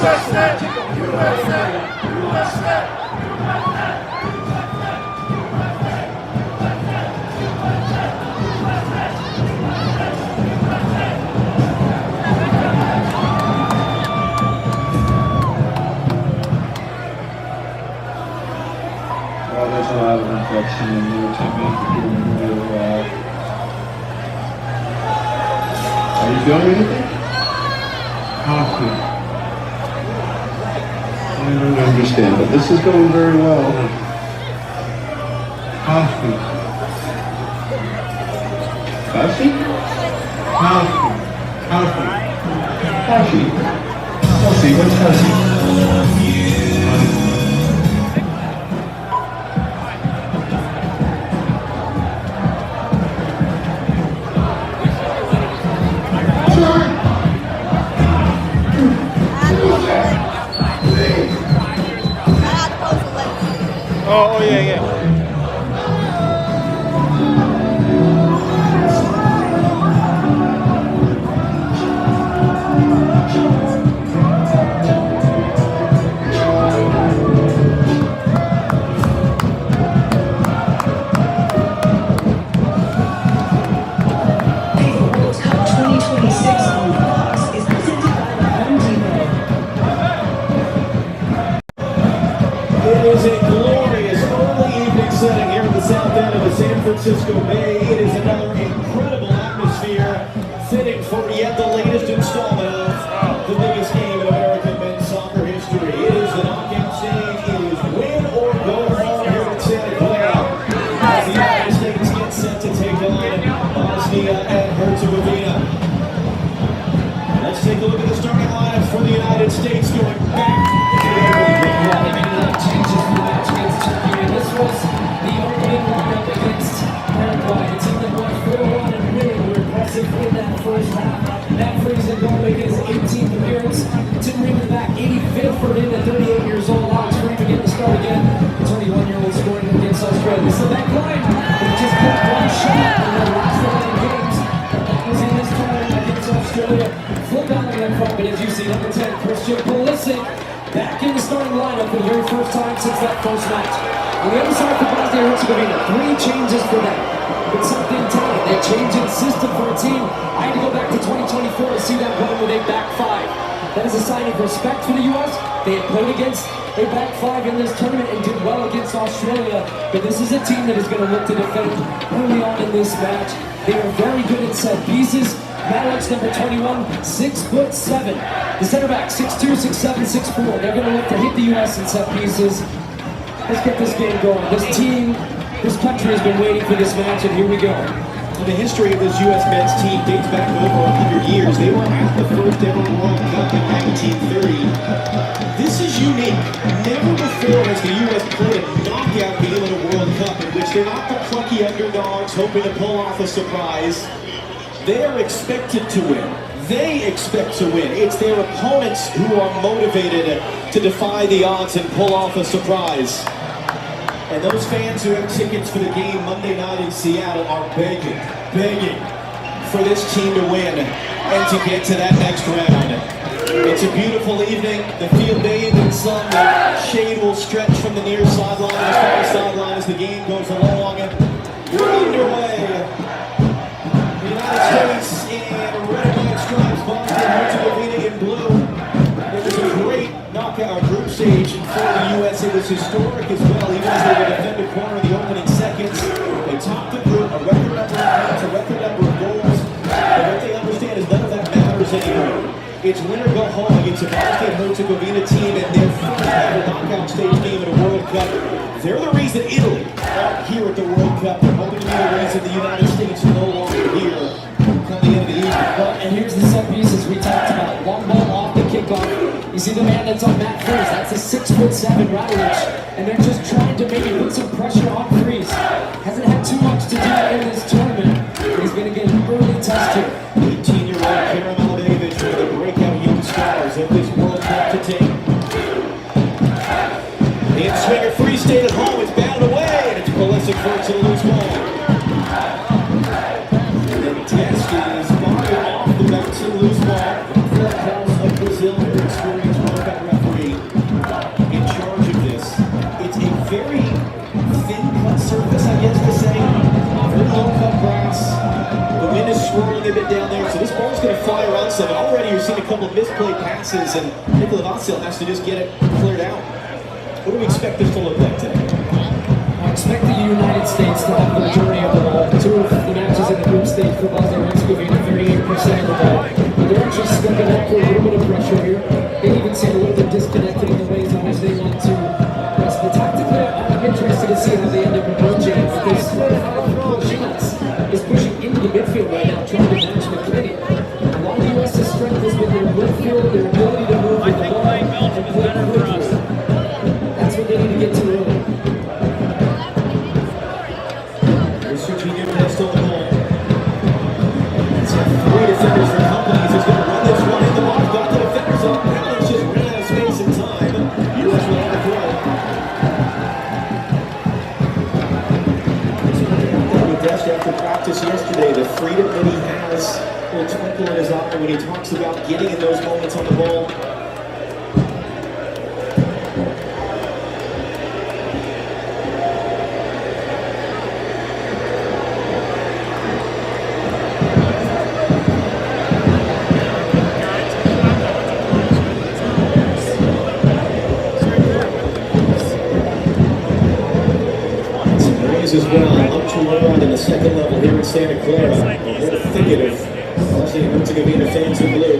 Well, there's a lot of inflection in you, Timmy. You're doing really well. Are you doing anything? Coffee. I don't understand, but this is going very well. Coffee. Coffee? Coffee. Coffee. Coffee. Coffee. What's coffee? Oh, yeah. It is a glorious early evening setting here at the south end of the San Francisco Bay. It is another incredible atmosphere, fitting for yet the latest installment of the biggest game in American men's soccer history. It is the knockout stage. It is win or go home here in Santa Clara as the United States gets set to take on Bosnia and Herzegovina. Let's take a look at the starting lineup for the United States going back to changes for the match against Turkey, and this was the opening lineup against Paraguay. A team that won 4-1 and really were impressive in that first half. That frees the goal making his 18th appearance. Tim Reaman back 85th for him at 38 years old. Alex Reaman getting to start again. The 21-year-old scoring against Australia. So that line, they just put one shot in their last 11 games. That was in this tournament against Australia. Flip out in that front, but as you see, number 10, Christian Pulisic, back in the starting lineup for the very first time since that first match. On the other side for Bosnia and Herzegovina, 3 changes for them. But something telling, that change in system for a team. I had to go back to 2024 to see that one with a back 5. That is a sign of respect for the U.S. They had played against a back 5 in this tournament and did well against Australia. But this is a team that is going to look to defend early on in this match. They are very good at set pieces. Maddox, number 21, 6'7". The center back, 6'2", 6'7", 6'4". They're going to look to hit the U.S. in set pieces. Let's get this game going. This team, this country has been waiting for this match, and here we go. The history of this U.S. men's team dates back over 100 years. They were at the first ever World Cup in 1930. This is unique. Never before has the U.S. played a knockout game in a World Cup in which they're not the plucky underdogs hoping to pull off a surprise. They are expected to win. They expect to win. It's their opponents who are motivated to defy the odds and pull off a surprise. And those fans who have tickets for the game Monday night in Seattle are begging for this team to win and to get to that next round. It's a beautiful evening. The field bathed in sun. The shade will stretch from the near sideline to the far sideline as the game goes along. We're underway. The United States in red and white stripes, Bosnia and Herzegovina in blue. It was a great knockout group stage for the U.S. It was historic as well, even as they would defend a corner in the opening seconds. They topped the group, a record number of points, a record number of goals. But what they understand is none of that matters anymore. It's win or go home against a Bosnia and Herzegovina team and their first ever knockout stage game in a World Cup. They're the reason Italy aren't here at the World Cup. They're hoping to be the reason the United States is no longer here coming into the evening. Well, and here's the set pieces we talked about. Long ball off the kickoff. You see the man that's on Matt Freeze. That's a 6'7" Radulich. And they're just trying to maybe put some pressure on Freeze. Hasn't had too much to do in this tournament. He's going to get an early test here. 18-year-old Karim David, one of the breakout young stars of this World Cup to take. The in-swinger Freeze stayed at home. It's batted away, and it's Pulisic first to the loose ball. The test is fired off the back to the loose ball. The clubhouse of Brazil, their experienced one expert referee in charge of this. It's a very thin cut surface, I guess to say. Very low cut grass. The wind is swirling a bit down there, so this ball's going to fly around some. Already you're seeing a couple of misplayed passes, and Nikola Vasil has to just get it cleared out. What do we expect this to look like today? I expect the United States to have the majority of the ball. Two of the matches in the group stage for Bosnia and Herzegovina, 38% of the ball. But they're actually stepping up for a little bit of pressure here. They even seem a little bit disconnected in the ways in which they want to press. But tactically, I'm interested to see how they end up approaching it, because Jermane'S is pushing into the midfield right now, trying to match McKinney. A lot of the U.S.'s strength has been their midfield, their ability to move with the ball and play quickly. That's what they need to get to early. Nest on the ball. It's got three defenders for companies. He's going to run this one in the box. Got the defenders up. Now it's just ran out of space and time. U.S. will have a throw. Desk after practice yesterday, the freedom that he has, a little twinkle in his eye when he talks about getting in those moments on the ball. As well, up to one in the second level here in Santa Clara. A whole thicket of Bosnia and Herzegovina fans in blue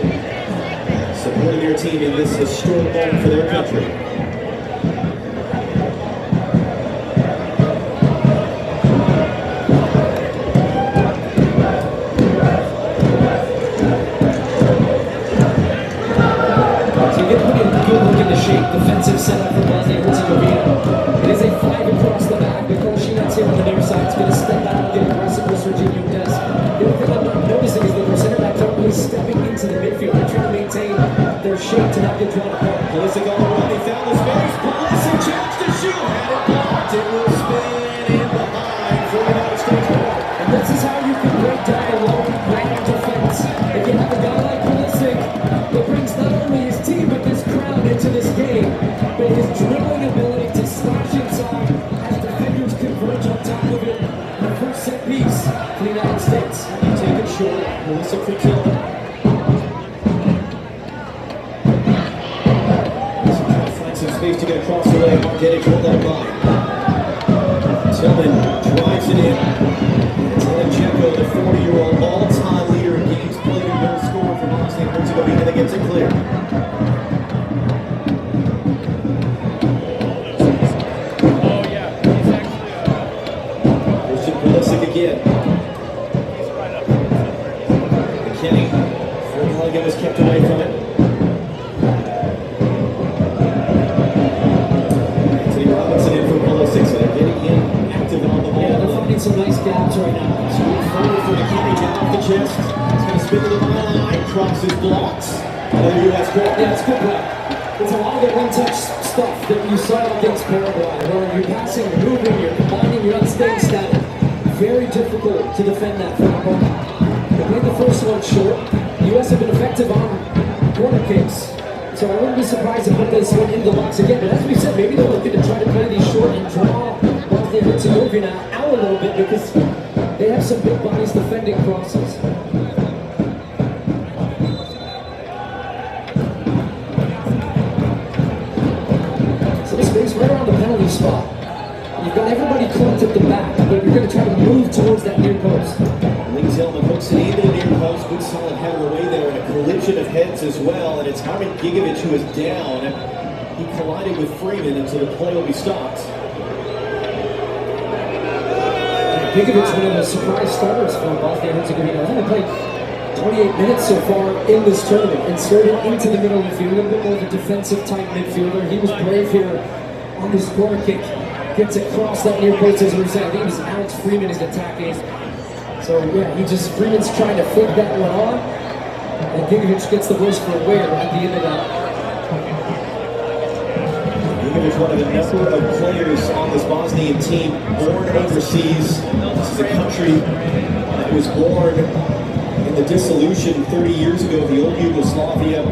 supporting their team in this historic moment for their country. So you get put in good look in the shape, defensive setup for Bosnia and Herzegovina. It is a 5 across the back. Here on the near side is going to step out and get aggressive with Serginho Des. The only thing I'm not noticing is that their center backs aren't really stepping into the midfield. They're trying to maintain their shape to not get drawn apart. Pulisic on the run, he found his space. Pulisic changed to shoot, had it blocked. It will spin in behind for the United States ball. And this is how you can break down a long line defense. If you have a guy like Pulisic that brings not only his team but this crowd into this game, but his dribbling ability to slash inside as defenders converge on top of it. The first set piece for the United States. Take it short, Pulisic for kill. Find some space to get across the leg. Marquette hold that line. Tillman drives it in. It's Checo, the 40-year-old all-time leader in games played and goals scored for Bosnia and Herzegovina, that gets it clear. Pulisic again. McKinney. Ford Mulligan was kept away from it. Anthony Robinson in for Pulisic, so they're getting in active on the ball. Yeah, they're finding some nice gaps right now. Sweet forward for McKinney, down off the chest. He's going to spin to the byline, crosses blocks. Another U.S. goal. Yeah, it's good play. It's a lot of the one-touch stuff that you saw against Paraguay, where you're passing, you're moving, you're combining, you're not staying static. Very difficult to defend that from home. They played the first one short. The U.S. have been effective on corner kicks. So I wouldn't be surprised if this went into the box again. But as we said, maybe they're looking to try to play these short and draw Bosnia and Herzegovina out a little bit because they have some big bodies defending crosses. So this space right around the penalty spot. You've got everybody clumped at the back, but you're going to try to move towards that near post. Lee's element hooks it into the near post. Good solid header away there, and a collision of heads as well. And it's Hartford Gigovic who is down. He collided with Freeman, and so the play will be stopped. Gigovic, one of the surprise starters for Bosnia and Herzegovina. He's only played 28 minutes so far in this tournament. Inserted into the middle of the field, a little bit more of a defensive type midfielder. He was brave here on this corner kick. Gets across that near post, as we were saying. I think it was Alex Freeman is attacking. So yeah, Freeman's trying to flip that one on. And Gigovic gets the voice for a wear at the end of that. Gigovic, one of the number of players on this Bosnian team, born overseas. This is a country that was born in the dissolution 30 years ago of the old Yugoslavia.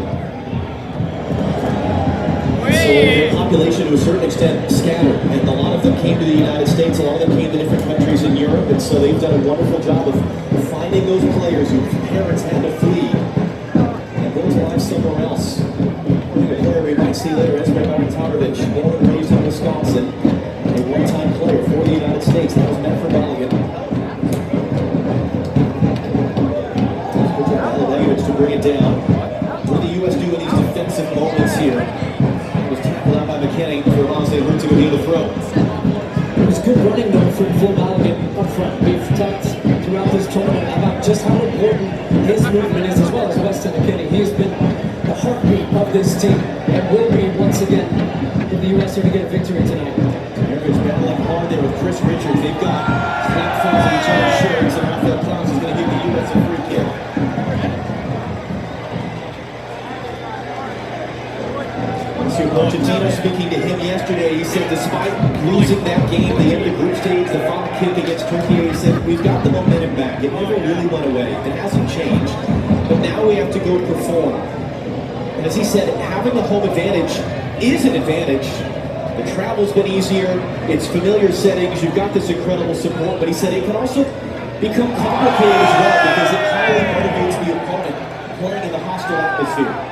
population to a certain extent scattered, and a lot of them came to the United States, a lot of them came to different countries in Europe, and so they've done a wonderful job of finding those players whose parents had to flee and build lives somewhere else. A player we might see later, Jermane'S, born and raised in Wisconsin, a one-time player for the United States. That was meant for Mulligan. Good job, Jermane'S, to bring it down. What do the U.S. do in these defensive moments here? It was tackled out by McKinney for Bosnia to go near the throw. It was good running though from Phil Mulligan up front. We've talked throughout this tournament about just how important his movement is, as well as Weston McKinney. He has been the heartbeat of this team and will be once again if the U.S. are to get a victory tonight. America's battling hard there with Chris Richards. They've got platforms of each other's shirts, and Rafael Klaus is going to give the U.S. a free kick. Pochettino speaking to him yesterday, he said despite losing that game, the end of the group stage, the final kick against Turkey, he said we've got the momentum back. It never really went away. It hasn't changed. But now we have to go perform. And as he said, having the home advantage is an advantage. The travel's been easier. It's familiar settings. You've got this incredible support. But he said it can also become complicated as well because it highly motivates the opponent playing in the hostile atmosphere.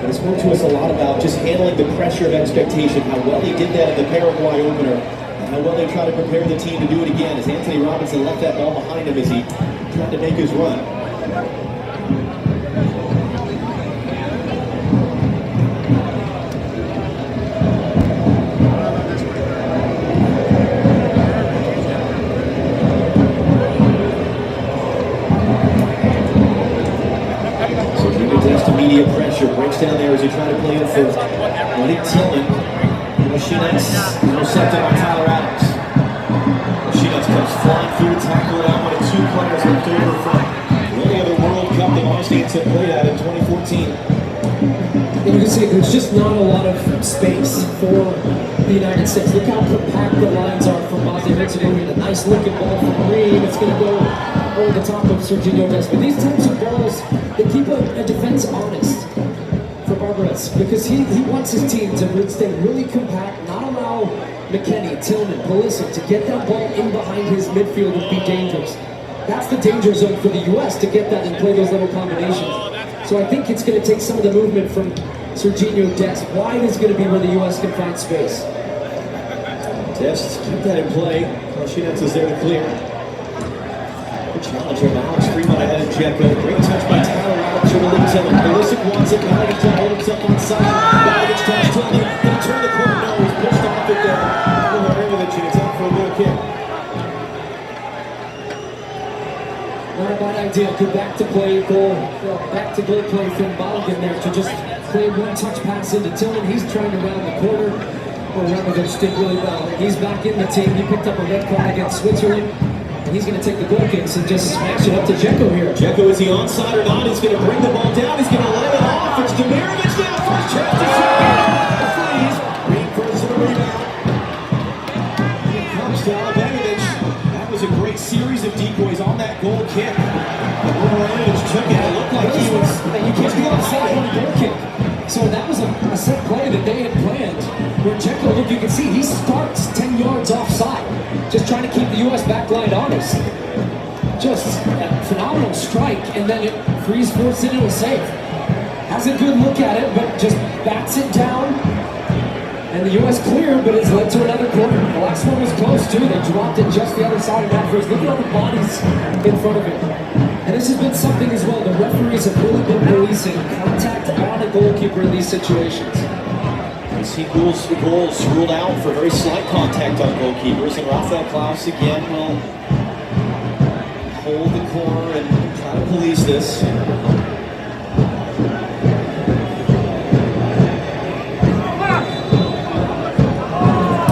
He spoke to us a lot about just handling the pressure of expectation, how well he did that in the Paraguay opener, and how well they try to prepare the team to do it again as Anthony Robinson left that ball behind him as he tried to make his run. Media pressure breaks down there as he tried to play in field. Malik Tillman, Jermane'S intercepted by Tyler Adams. Jermane'S comes flying through to tackle it out with 2 players left over from the only other World Cup the Bosnians had played at in 2014. And you can see there's just not a lot of space for the United States. Look how compact the lines are from Bosnia-Herzegovina. A nice looking ball from Green. It's going to go over the top of Jermane'S. But these types of balls, they keep a defense honest for Barbares because he wants his team to stay really compact, not allow McKinney, Tillman, Pulisic to get that ball in behind his midfield and be dangerous. That's the danger zone for the U.S. to get that and play those little combinations. So I think it's going to take some of the movement from Jermane'S. Wide is going to be where the U.S. can find space. Dest keep that in play. Jermane'S is there to clear. Good challenge from Alex Fremont ahead of Jekko. Great touch by Tyler Alex to Malik Tillman. Pulisic wants it. Mulligan's trying to hold himself on side. Mulligan's trying to Tillman. Going to turn the corner. No, he's pushed off it there. Jermane'S, and it's out for a little kick. Not a bad idea. Good back to play goal. Back to goal play from Mulligan there to just play one touch pass into Tillman. He's trying to round the corner. Jermane'S did really well. He's back in the team. He picked up a red card against Switzerland. He's going to take the goal kicks and just smash it up to Jekko here. Jekko, is he onside or not? He's going to bring the ball down. He's going to let it off. It's Jermane'S now. First chance to shoot. The freeze. Green first and a rebound. Here comes to Jermane'S. That was a great series of decoys on that goal kick. Jermane'S took it. It looked like he was. And you can't go outside on a goal kick. So that was a set play that they had planned. Where Jekko, look, you can see he starts 10 yards offside. Just trying to keep the U.S. backline honest. Just a phenomenal strike, and then it freeze forced into a save. Has a good look at it, but just bats it down. And the U.S. cleared, but it's led to another corner. The last one was close too. They dropped it just the other side of that freeze. Look at all the bodies in front of it. And this has been something as well. The referees have really been policing contact on a goalkeeper in these situations. We see goals ruled out for very slight contact on goalkeepers, and Rafael Klaus again will hold the corner and try to police this.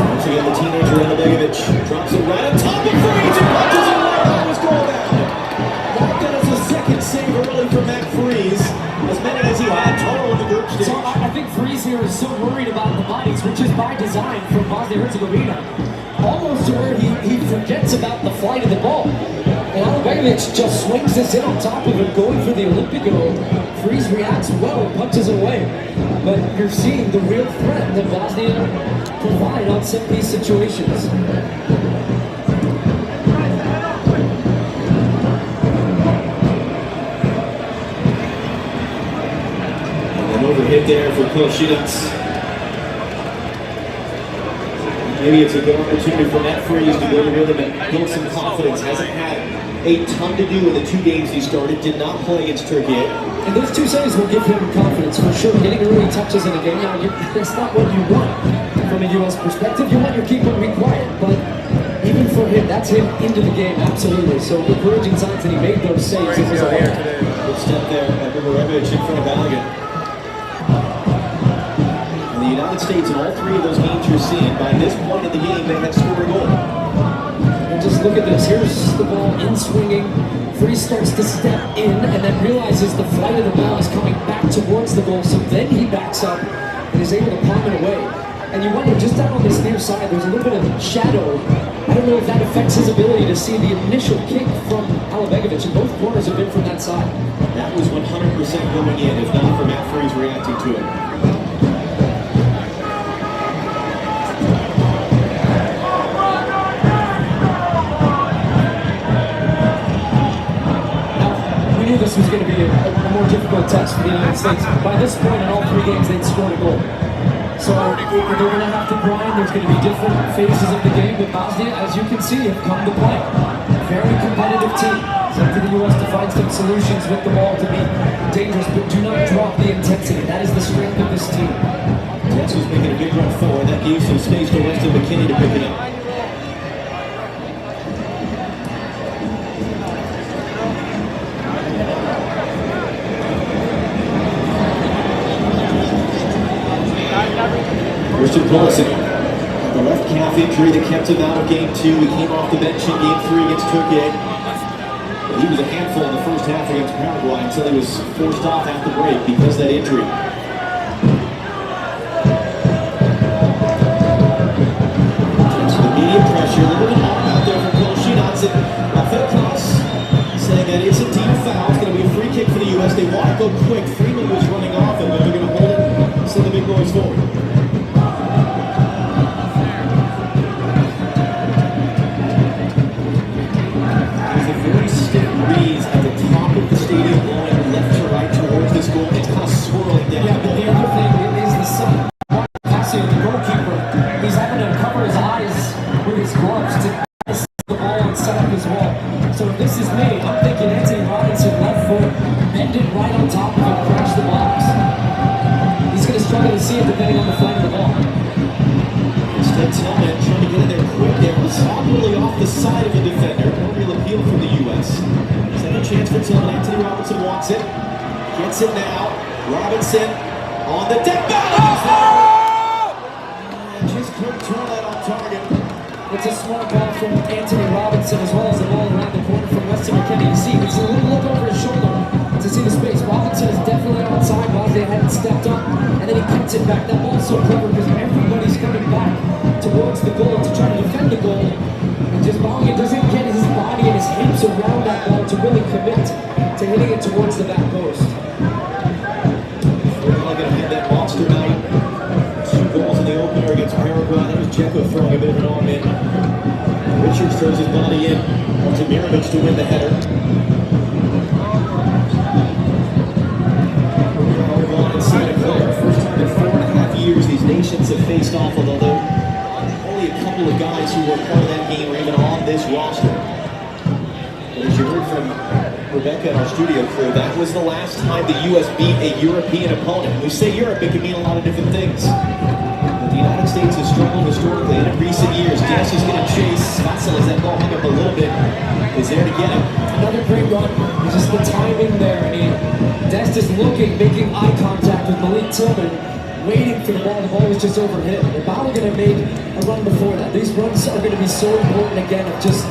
Once again, the teenager Jermane'S drops it right on top of Freeze and punches it right on his goal down. That is a second save early for Matt Freeze, as many as he had total in the group stage. So I think Freeze here is so worried about the bodies, which is by design from Bosnia-Herzegovina, almost to where he forgets about the flight of the ball. And Alabevich just swings this in on top of him, going for the Olympico. Freeze reacts well and punches it away. But you're seeing the real threat that Bosnia provide on set-piece situations. An overhit there for Koshinac. Maybe it's a good opportunity for Matt Freeze to go to rhythm and build some confidence. Hasn't had a ton to do in the 2 games he started. Did not play against Turkey. And those 2 saves will give him confidence for sure. Getting early touches in a game now, that's not what you want from a U.S. perspective. You want your keeper to be quiet, but even for him, that's him into the game, absolutely. So encouraging signs that he made those saves. It was a good step there by Jermane'S in front of Balogun. And the United States in all 3 of those games you're seeing, by this point in the game, they had scored a goal. And just look at this. Here's the ball in swinging. Freeze starts to step in and then realizes the flight of the ball is coming back towards the goal. So then he backs up and is able to palm it away. And you wonder, just down on this near side, there's a little bit of shadow. I don't know if that affects his ability to see the initial kick from Alabevich, and both corners have been from that side. That was 100% going in, if not for Matt Freeze reacting to it. This was going to be a more difficult test for the United States. By this point in all 3 games, they'd scored a goal. So they're going to have to grind. There's going to be different phases of the game, but Bosnia, as you can see, have come to play. Very competitive team. It's up to the U.S. to find some solutions with the ball to be dangerous, but do not drop the intensity. That is the strength of this team. Texas making a big run forward. That gave some space to Weston McKinney to pick it up. Christian Pulisic, the left calf injury that kept him out of game 2. He came off the bench in game 3 against Turkey. He was a handful in the first half against Paraguay until he was forced off at the break because of that injury. So the immediate pressure, a little bit off out there for Koshinac. Rafael Klaus saying that it's a team foul. It's going to be a free kick for the U.S. They want to go quick. Freeman was running off, and they're going to hold it and send the big boys forward. Gets it now. Robinson on the deck. And just couldn't turn that on target. It's a smart ball from Anthony Robinson as well as the ball around the corner from Weston McKinney. You see, it's a little look over his shoulder to see the space. Robinson is definitely outside. Bosnia hadn't stepped up, and then he cuts it back. That ball's so clever because everybody's coming back towards the goal to try to defend the goal. And just Bosnia doesn't get his body and his hips around that ball to really commit to hitting it towards the back post. We're going to have that monster night. 2 goals in the opener against Paraguay. That was Dzeko throwing a bit of an arm in. Richards throws his body in. Jermane'S to win the header. First time in 4.5 years these nations have faced off, although only a couple of guys who were part of that game are even on this roster. But as you heard from Rebecca and our studio crew, that was the last time the U.S. beat a European opponent. When we say Europe, it can mean a lot of different things. But the United States has struggled historically in recent years. Dest is going to chase. Vassal, as that ball hung up a little bit, is there to get it. Another great run. It's just the timing there. I mean, Dest is looking, making eye contact with Malik Tillman, waiting for the ball. The ball was just over him. And Balogun had made a run before that. These runs are going to be so important again. Of just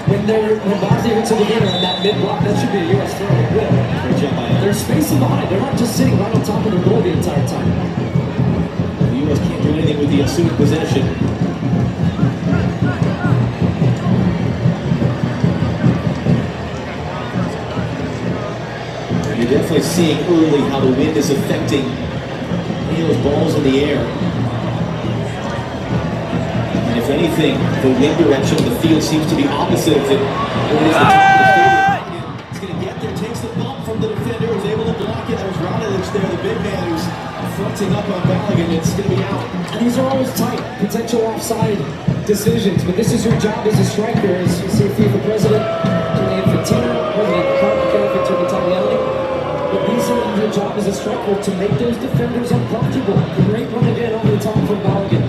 when Bosnia hits a winner in that mid-block, that should be a U.S. throw. It will. Great job by him. They're spacing behind. They're not just sitting right on top of the goal the entire time. The U.S. can't do anything with the ensuing possession. definitely seeing early how the wind is affecting those balls in the air. And if anything, the wind direction of the field seems to be opposite of it. It is the top of the stadium. It's going to get there, takes the bump from the defender, was able to block it. That was Radovich there, the big man who's fronting up on Balogun. It's going to be out. And these are always tight, potential offside decisions, but this is your job as a striker. As you see FIFA President Infantino, President Kickoff, but these are your job as a striker to make those defenders uncomfortable. Great run again over the top from Balogun.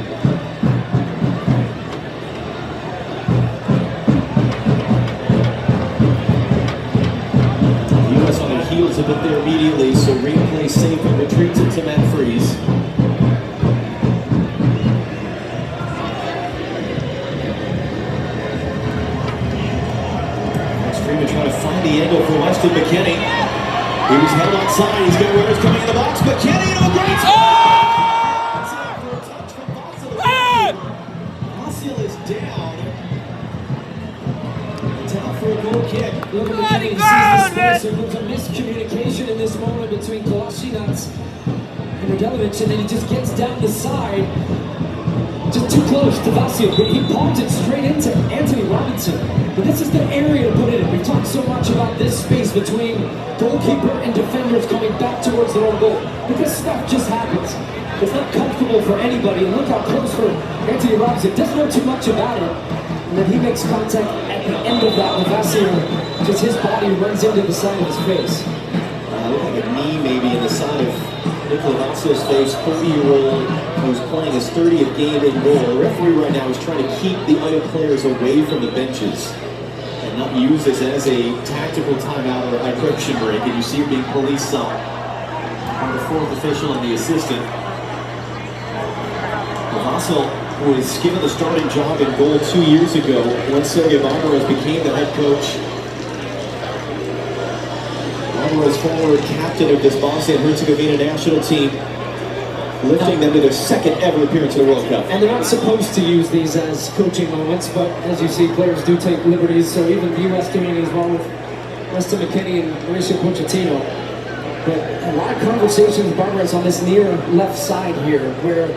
The U.S. on their heels a bit there immediately, so replay safe and retreats into Matt Freeze. Freeman trying to find the angle for Weston McKennie. He was held outside. He's got runners coming in the box. McKennie to a great spot. It's in for a touch from Vasil. Vasil is down. Down for a goal kick. Look at McKennie. He sees the space. There was a miscommunication in this moment between Kolasinac and Radovich, and then he just gets down the side. Just too close to Vasil, but he pumped it straight into Anthony Robinson. But this is the area to put it in. We've talked so much about this space between goalkeeper and defenders coming back towards their own goal. Because stuff just happens. It's not comfortable for anybody. And look how close for Anthony Robinson. Doesn't know too much about it. And then he makes contact at the end of that with Vasil. Just his body runs into the side of his face. Looked like a knee maybe in the side of Nikola Vasil's face. 30-year-old who's playing his 30th game in goal. The referee right now is trying to keep the other players away from the benches and not use this as a tactical timeout or a hydration break. And you see it being policed on the fourth official and the assistant. Vasil was given the starting job in goal 2 years ago when Sergei Barbaros became the head coach. Barbaros, former captain of this Bosnia and Herzegovina national team, lifting them to their second ever appearance in the World Cup. And they're not supposed to use these as coaching moments, but as you see, players do take liberties. So even the U.S. doing it as well with Weston McKennie and Mauricio Pochettino. But a lot of conversations, Barbaros, on this near left side here, where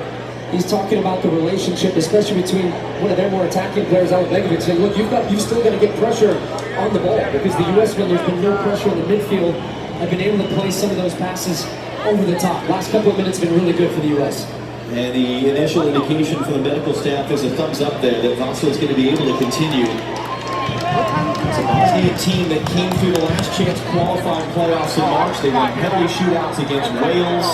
he's talking about the relationship, especially between one of their more attacking players, Begovic, saying, look, you've still got to get pressure on the ball, because the U.S., when there's been no pressure in the midfield, have been able to play some of those passes over the top. Last couple of minutes have been really good for the U.S. And the initial indication from the medical staff is a thumbs up there that Vasil is going to be able to continue. It's a Bosnian team that came through the last chance qualifying playoffs in March. They won penalty shootouts against Wales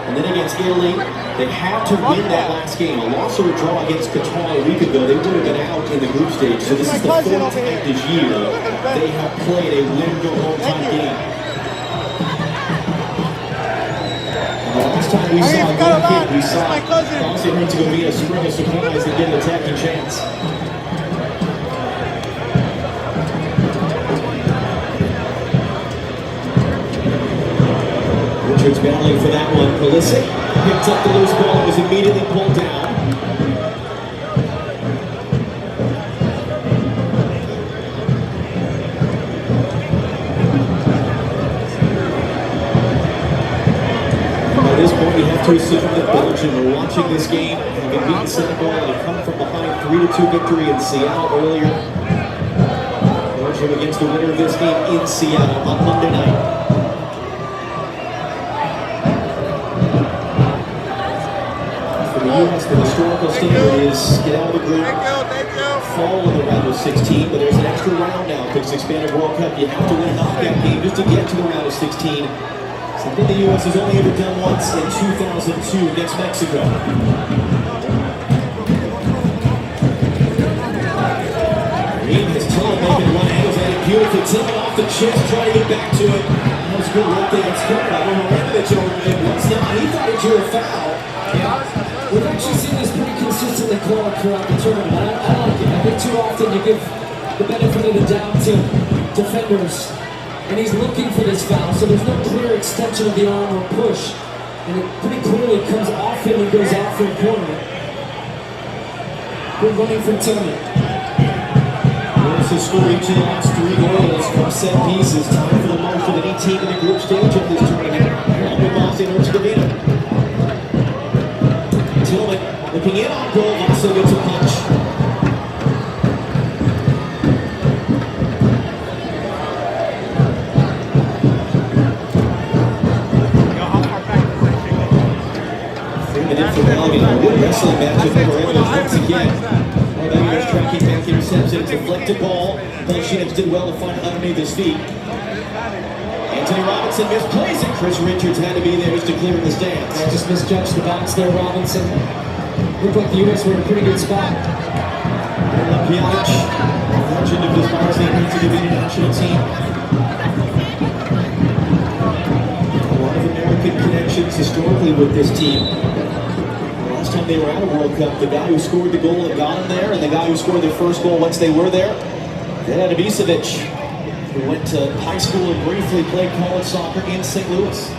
and then against Italy. They had to win that last game. A loss or a draw against Qatar a week ago, they would have been out in the group stage. So this is the fourth time this year they have played a win-go-home-time game. The last time we saw a goal kick, we saw Bosnia and Herzegovina spring a surprise and get an attacking chance. Richards battling for that one. Pulisic picked up the loose ball and was immediately pulled down. We have to assume that Belgium are watching this game, having beaten Senegal and have come from behind 3-2 victory in Seattle earlier. Belgium against the winner of this game in Seattle on Monday night. For the U.S., the historical standard is get out of the group, fall in the round of 16, but there's an extra round now because it's expanded World Cup. You have to win a knockout game just to get to the round of 16. Something the U.S. has only ever done once in 2002 against Mexico. Reed has told them to run angles at it beautifully, tilted off the chest, trying to get back to it. That was good work there. It's good. I don't know whether it's over it. Once not, he thought it drew a foul. Yeah. We've actually seen this pretty consistently called throughout the tournament. I like it. I think too often you give the benefit of the doubt to defenders. And he's looking for this foul, so there's no clear extension of the arm or push. And it pretty clearly comes off him and goes out for a corner. Good running from Tillman. Willis has scored each of the last 3 goals from set pieces. Time for the motion with any team in the group stage of this tournament, along with Bosnia and Herzegovina. Tillman looking in on goal, also gets a punch. A good wrestling match with Jermane'S once again. Bellingham's tracking back, intercepts it, it's a deflected ball. Bellingham's did well to find it underneath his feet. Anthony Robinson misplays it. Chris Richards had to be there just to clear the stands. Yeah, just misjudged the bounce there, Robinson. Looked like the U.S. were in a pretty good spot. Pjanic, legend of this Bosnia and Herzegovina national team. A lot of American connections historically with this team. Last time they were at a World Cup, the guy who scored the goal that got them there, and the guy who scored their first goal once they were there, then had Ibisevic, who went to high school and briefly played college soccer in St. Louis.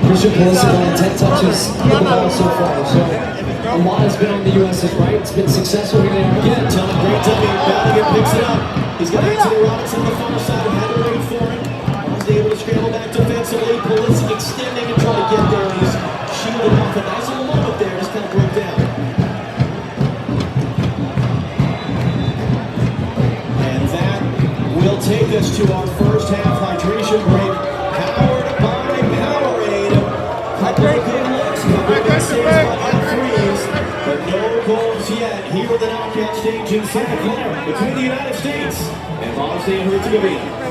Christian Pulisic on 10 touches on the ball so far. So a lot has been on the U.S.'s right. It's been successful here and Again, Tillman, great dummy. Bellingham picks it up. He's got Anthony Robinson on the far side, had to wait for him. Bosnia able to scramble back defensively. Pulisic extending and trying to get there. He's shielded off a nice little moment there, just kind of broke down. And that will take us to our first half hydration break. Powered by Powerade. Couple of good looks, couple of good saves by all threes, but no goals yet here at the knockout stage in Santa Clara between the United States and Bosnia and Herzegovina.